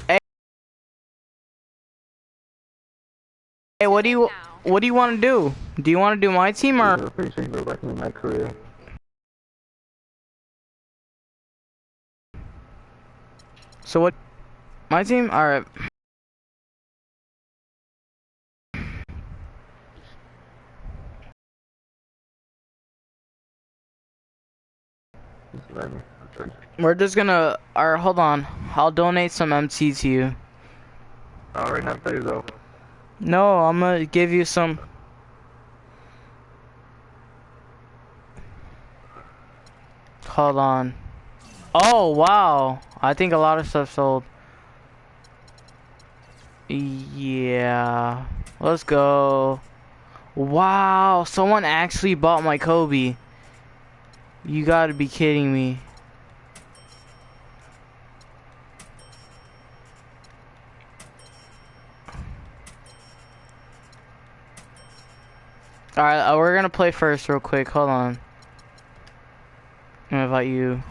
Hey, hey, what do you want to do? Do you want to do my team or? Pretty sure you're wrecking my career. So what? My team? All right. We're just gonna. Alright, hold on. I'll donate some MT to you. Alright, not there though. No, I'm gonna give you some. Hold on. Oh wow! I think a lot of stuff sold. Yeah. Let's go. Wow! Someone actually bought my Kobe. You gotta be kidding me. Alright, we're gonna play first real quick. Hold on. I'm gonna invite you.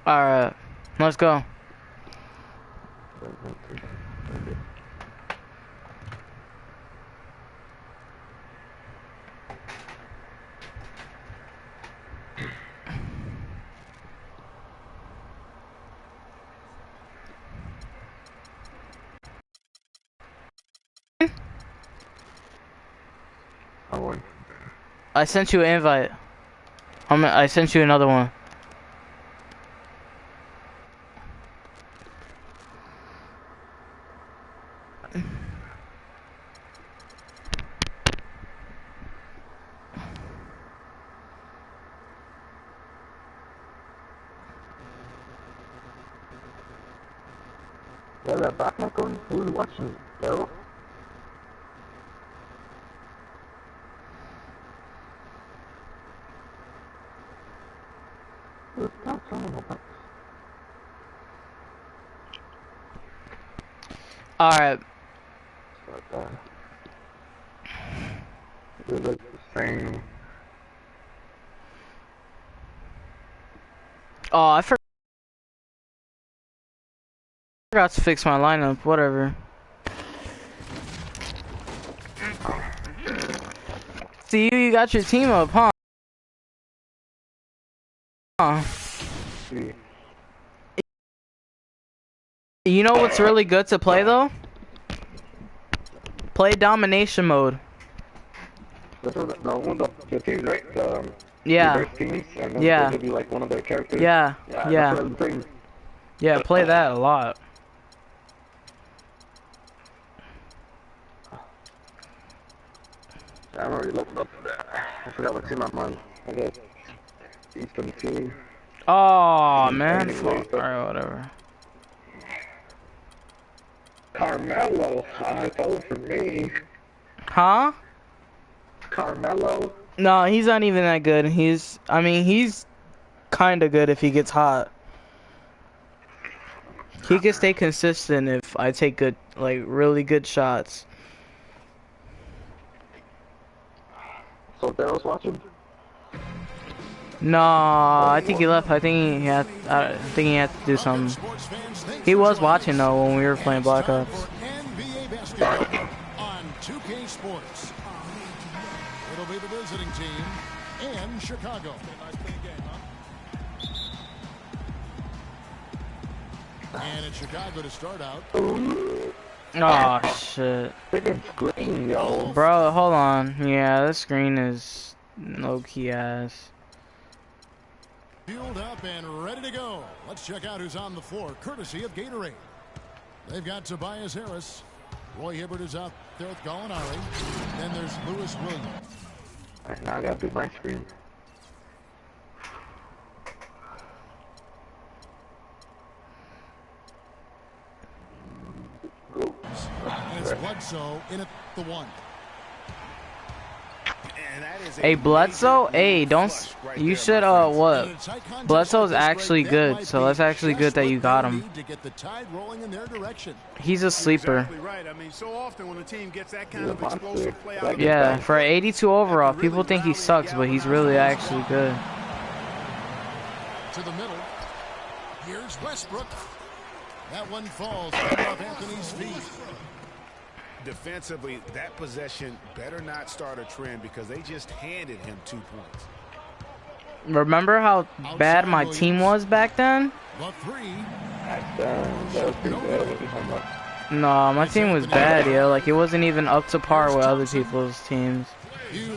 Alright, let's go. I sent you an invite. I sent you another one. Yeah, that back not going. Who's watching, bro? Alright. They're like the same. Oh, I forgot to fix my lineup. Whatever. See, you got your team up, huh? You know what's really good to play though? Play domination mode. This is the teams, right? Yeah. Reverse teams, and then Yeah. they give you like one of their characters. Yeah. Yeah. Yeah. That's what I'm saying. Yeah, play that a lot. I'm already looked up to that. I forgot what team I'm on. I got Eastern team. Oh man, fuck. Alright, whatever. Carmelo, fell for me. Huh? Carmelo. No, he's not even that good. I mean, he's kinda good if he gets hot. He can stay consistent if I take good, like, really good shots. So Daryl's watching? No, I think he left. I think he had to do something. He was watching though when we were playing Black Ops. On 2K Sports. It'll be the visiting team in Chicago. And in Chicago to start out. Oh shit. Screen, yo. Bro, hold on. Yeah, this screen is low-key ass. Fueled up and ready to go. Let's check out who's on the floor, courtesy of Gatorade. They've got Tobias Harris. Roy Hibbert is out there with Gallinari. Then there's Lewis Williams. Alright, now I gotta do my screen. And it's Bledsoe in at the one. Hey, Bledsoe, hey, don't. You should, what? Bledsoe's actually good, so that's actually good that you got him. He's a sleeper. Yeah, for 82 overall, people think he sucks, but he's really actually good. To the middle. Here's Westbrook. That one falls off Anthony's feet. Defensively, that possession better not start a trend because they just handed him 2 points. Remember how bad my team was back then? The three. No, my team was bad, yo. Like, it wasn't even up to par with other people's teams.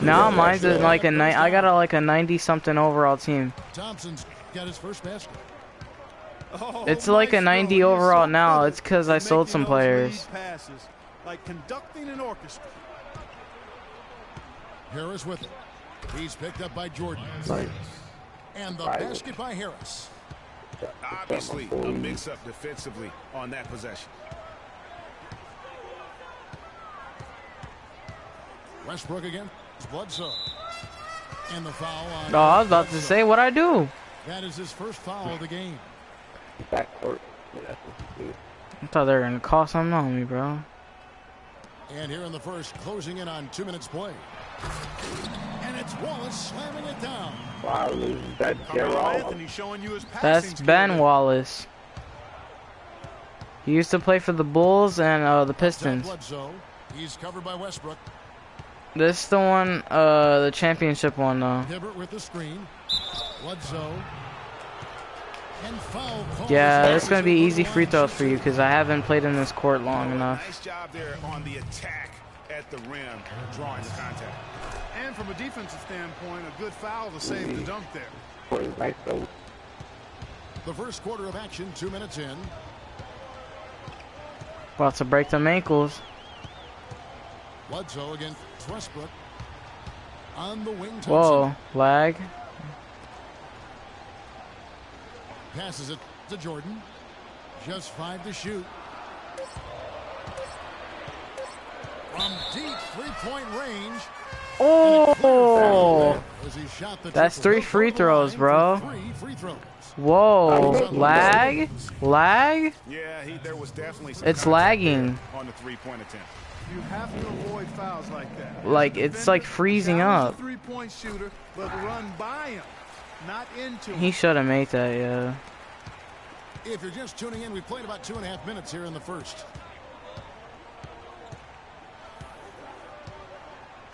Now mine's like I got like a 90-something overall team. Thompson's got his first basket. It's like a 90 overall now. It's because I sold some players. Like conducting an orchestra. Harris with it. He's picked up by Jordan. Nice. And the basket by Harris. Obviously, a mix-up defensively on that possession. Westbrook again. Bledsoe. And the foul on. Oh, I was about to say what I do. That is his first foul of the game. Backcourt. I thought they were gonna call something on me, bro. And here in the first, closing in on 2 minutes play. And it's Wallace slamming it down. Wow, that's Anthony showing you his That's Ben Wallace. He used to play for the Bulls and the Pistons. He's covered by Westbrook. This is the one, the championship one, though. Hibbert with the screen. Bledsoe. And foul call. Yeah, it's gonna be easy free throws for you because I haven't played in this court long enough. Nice job there on the attack at the rim, drawing the contact. And from a defensive standpoint, a good foul to save the dunk there. The first quarter of action, 2 minutes in. About to break them ankles. Bledsoe against Westbrook. On the wing. Thompson. Whoa, lag. Passes it to Jordan. Just 5 to shoot. From deep three-point range. Oh! As he shot the That's 3 free throws, bro. 3 free throws. Whoa, lag? Lag? Yeah, there was definitely some It's lagging. on the three-point attempt. You have to avoid fouls like that. Like, it's like freezing up. Three-point shooter, but run by him, not into him. He should have made that, yeah. If you're just tuning in, we played about 2.5 minutes here in the first.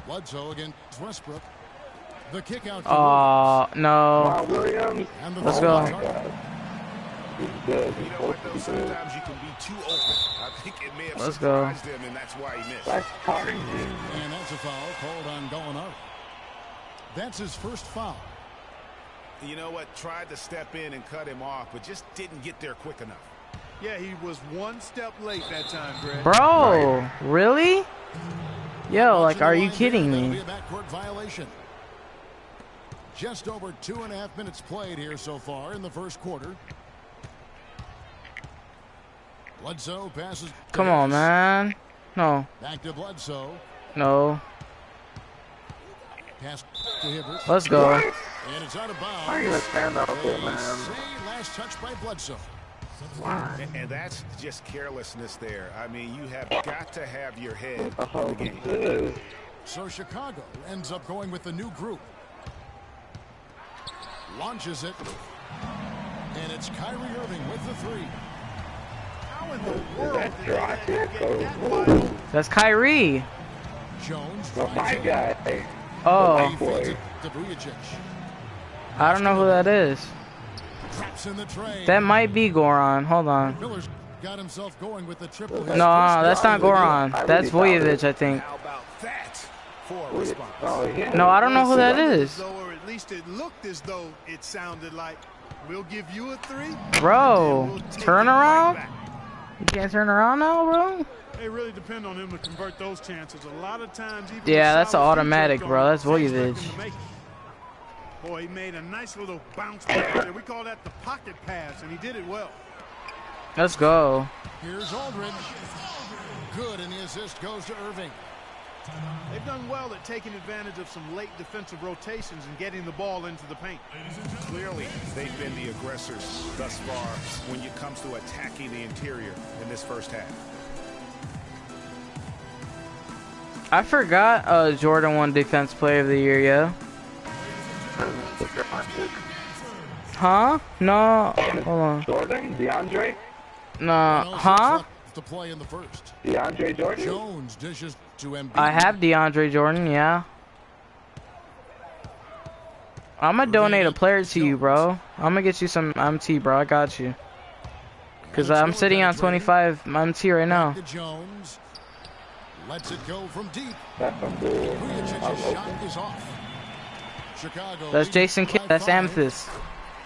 Bledsoe against Westbrook. The kick out. No. Let's go. You know what, though? Sometimes you can be too open. I think it may have surprised him, and that's why he missed. And that's a foul called on Gallinari. That's his first foul. You know what? Tried to step in and cut him off, but just didn't get there quick enough. Yeah, he was one step late that time, Greg. Bro, really? Yo, like, are you kidding me? A backcourt violation. Just over 2.5 minutes played here so far in the first quarter. Bledsoe passes. Come on, man. No. Back to Bledsoe. No. Pass to Hibbert. Let's go. And it's out of bounds. How are you gonna stand out there, man? Last touch by Bledsoe. And that's just carelessness there. I mean, you have got to have your head in the game. So Chicago ends up going with the new group. Launches it. And it's Kyrie Irving with the three. How in the world did they get that wide? That's Kyrie. Jones. My guy. Oh. To Vujacic. I don't know who that is. Traps in the tray. That might be Goran. Hold on. Miller's got himself going with the triple. No, that's not Goran. That's Vujovic, I think. How about that for a response? No, I don't know who that is. Or at least it looked as though it sounded like we'll give you a three. Bro, turn around? You can't turn around now, bro? It really depend on him to convert those chances. A lot of times, even yeah, that's an automatic, bro. That's Vujovic. Boy, he made a nice little bounce back there. We call that the pocket pass, and he did it well. Let's go. Here's Aldridge. Good, and the assist goes to Irving. They've done well at taking advantage of some late defensive rotations and getting the ball into the paint. Clearly, they've been the aggressors thus far when it comes to attacking the interior in this first half. I forgot Jordan won Defense Player of the Year, yeah. Huh? No. Hold on. Jordan? DeAndre? No. Huh? To play in the first. DeAndre Jordan? Jones dishes to Embiid. I have DeAndre Jordan, yeah. I'm gonna donate a player to you, bro. I'm gonna get you some MT, bro. I got you. Cause I'm sitting on 25 MT right now. Jones lets it go from deep. That's some bull. Vujicic's shot is off. Chicago. That's Jason Kidd. That's Amethyst.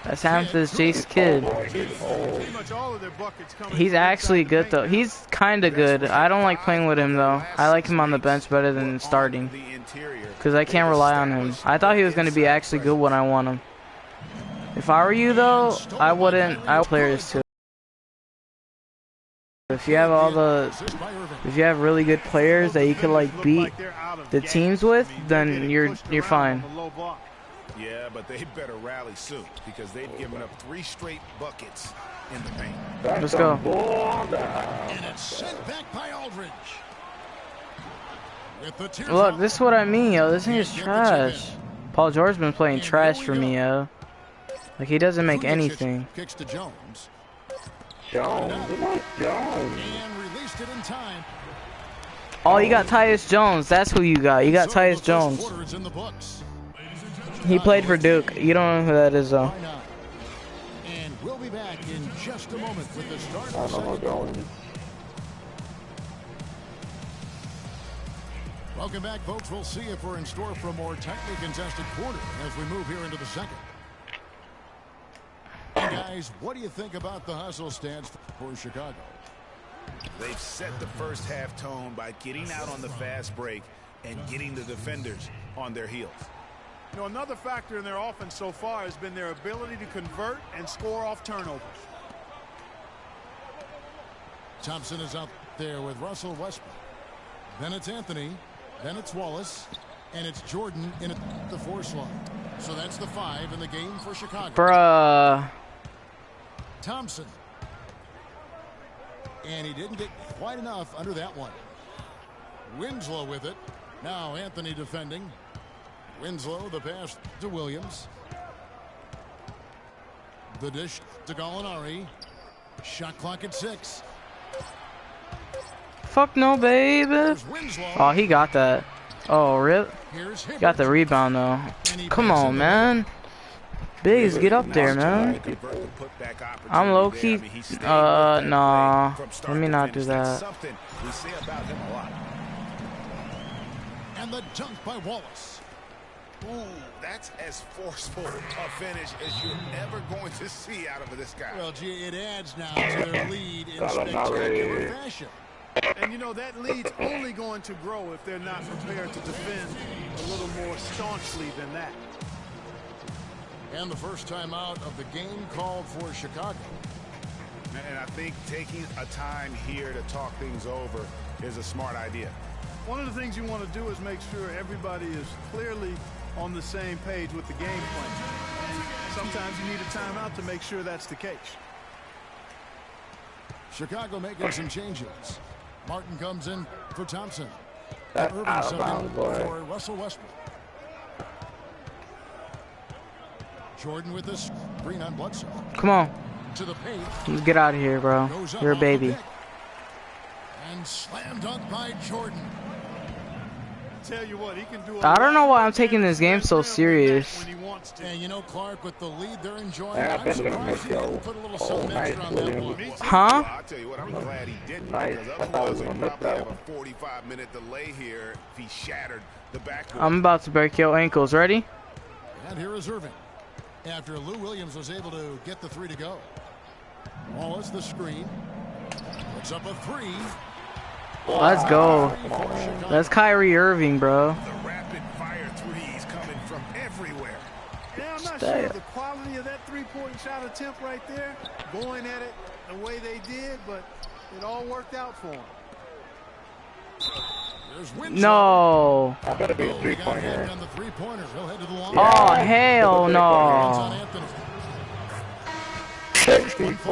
That's Amethyst, Jason Kidd. Pretty much all of their buckets coming He's from actually inside the good paint. though. He's kinda good. I don't like playing with him though. I like him on the bench better than starting. Cause I can't rely on him. I thought he was gonna be actually good when I want him. If I were you though, I would players too. If you have if you have really good players that you could like beat the teams with, then you're fine. Yeah, but they better rally soon because they've given up 3 straight buckets in the paint. Let's go. And it's sent back by Aldridge. With the teardrop. Look, this is what I mean, yo. This thing is trash. Paul George's been playing trash for me, yo. Like he doesn't make anything. Kicks to Jones. Jones. And released it in time. Oh, you got Tyus Jones. That's who you got. You got So Tyus the first Jones. quarter is in the books. He played for Duke. You don't know who that is, though. By now. And we'll be back in just a moment with the start I of the don't know second. going. Welcome back, folks. We'll see if we're in store for a more tightly contested quarter as we move here into the second. Hey guys, what do you think about the hustle stance for Chicago? They've set the first half tone by getting out on the fast break and getting the defenders on their heels. You know, another factor in their offense so far has been their ability to convert and score off turnovers. Thompson is out there with Russell Westbrook. Then it's Anthony. Then it's Wallace. And it's Jordan in at the 4 slot. So that's the 5 in the game for Chicago. Bruh. Thompson. And he didn't get quite enough under that one. Winslow with it. Now Anthony defending. Winslow, the pass to Williams. The dish to Gallinari. Shot clock at 6. Fuck no, baby. There's Winslow. Oh, he got that. Oh, rip. Here's Hibbert. Got the rebound, though. Come on, man. Biggs, get up there, man. I'm low-key. Nah. Let me not do that. We say about him a lot. And the dunk by Wallace. Ooh, that's as forceful a finish as you're ever going to see out of this guy. Well, gee, it adds now to their lead in spectacular fashion. And you know, that lead's only going to grow if they're not prepared to defend a little more staunchly than that. And the first time out of the game called for Chicago. And I think taking a time here to talk things over is a smart idea. One of the things you want to do is make sure everybody is clearly on the same page with the game plan. And sometimes you need a timeout to make sure that's the case. Chicago making some changes. Martin comes in for Thompson. Irving subbing for Russell Westbrook. Jordan with this screen on Bledsoe. Come on. To the paint. Let's get out of here, bro. You're a baby. And slam dunk by Jordan. Tell you what, he can do. I don't know why I'm taking this game so serious. And you know, Clark, with the lead they're enjoying, I'm surprised he didn't put a little something extra on that one. Huh? I'll tell you what, I'm glad he didn't, because otherwise we'd probably have a 45-minute delay here if he shattered the backboard. I'm about to break your ankles. Ready? And here is Irving. After Lou Williams was able to get the 3 to go. Wallace the screen. Puts up a 3. Let's go. That's Kyrie Irving, bro. The rapid-fire threes coming from everywhere. Yeah, I'm not sure of the quality of that three-point shot attempt right there, going at it the way they did, but it all worked out for them. No. I better be a three-pointer. Oh, hell no. 64.